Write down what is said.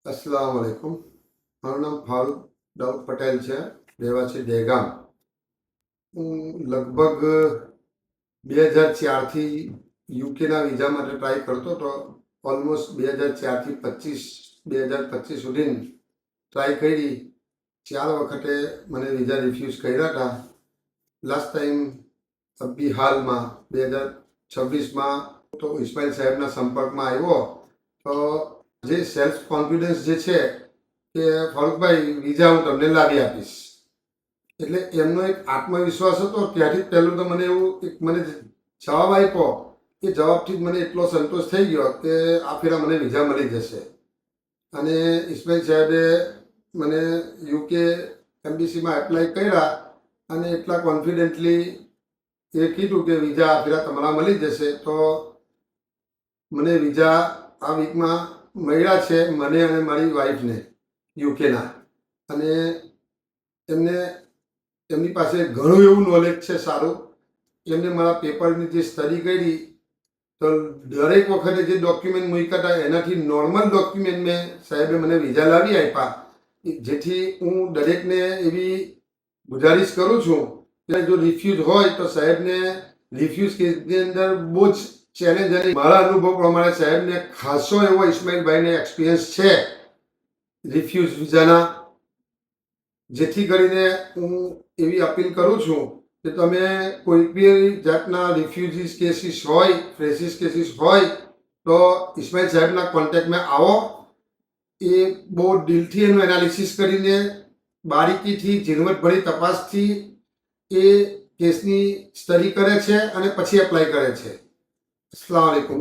अस्सलाम वालेकुम। મારું નામ ફારૂક દાઉદ પટેલ છે, રહેવાસી દહેગામ. હું લગભગ 2004થી યુકેના વિઝા માટે ટ્રાય કરતો હતો. ઓલમોસ્ટ 2004થી 2025 સુધી ટ્રાય કરી. 4 વખતે મને વિઝા રિફ્યુઝ કર્યા હતા. લાસ્ટ ટાઈમ અભી હાલમાં 2026માં તો ઇસ્માઇલ સાહેબના સંપર્કમાં આવ્યો. તો જે સેલ્ફ કોન્ફિડન્સ જે છે કે ફારૂકભાઈ વિઝા હું તમને લાવી આપીશ, એટલે એમનો એક આત્મવિશ્વાસ હતો. ત્યાંથી પહેલું તો મને એવું મને જવાબ આપ્યો. એ જવાબથી જ મને એટલો સંતોષ થઈ ગયો કે આ ફેરા મને વિઝા મળી જશે. અને ઇસ્માઇલ સાહેબે મને યુકે એમ્બેસીમાં એપ્લાય કર્યા અને એટલા કોન્ફિડન્ટલી એ કીધું કે વિઝા આ ફેરા તમારા મળી જશે. તો મને વિઝા આ વીકમાં મળ્યા છે, મને અને મારી વાઈફને, યુકેના. અને એમની પાસે ઘણું એવું નોલેજ છે સારું. એમને મારા પેપરની જે સ્ટડી કરી તો દરેક વખતે જે ડોક્યુમેન્ટ મૂક્યા હતા એનાથી નોર્મલ ડોક્યુમેન્ટ મેં સાહેબે મને વિઝા લાવી આપ્યા. જેથી હું દરેકને એવી ગુજારિશ કરું છું કે જો રિફ્યુઝ હોય તો સાહેબને રિફ્યુઝ કેસની અંદર બહુ જ ચેલેન્જ, અને મારા અનુભવ પ્રમાણે સાહેબને ખાસો એવો ઇસ્માઇલભાઈને એક્સપિરિયન્સ છે રિફ્યુઝ વિઝાના. જેથી કરીને હું એવી અપીલ કરું છું કે તમે કોઈ બી જાતના રિફ્યુઝીસ કેસીસ હોય, ફ્રેશિસ કેસીસ હોય તો ઇસ્માઇલ સાહેબના કોન્ટેક્ટમાં આવો. એ બહુ દિલથી એનું એનાલિસિસ કરીને બારીકીથી ઝીણવટભરી તપાસથી એ કેસની સ્ટડી કરે છે અને પછી એપ્લાય કરે છે. અસ્સલામ વાલેકુમ.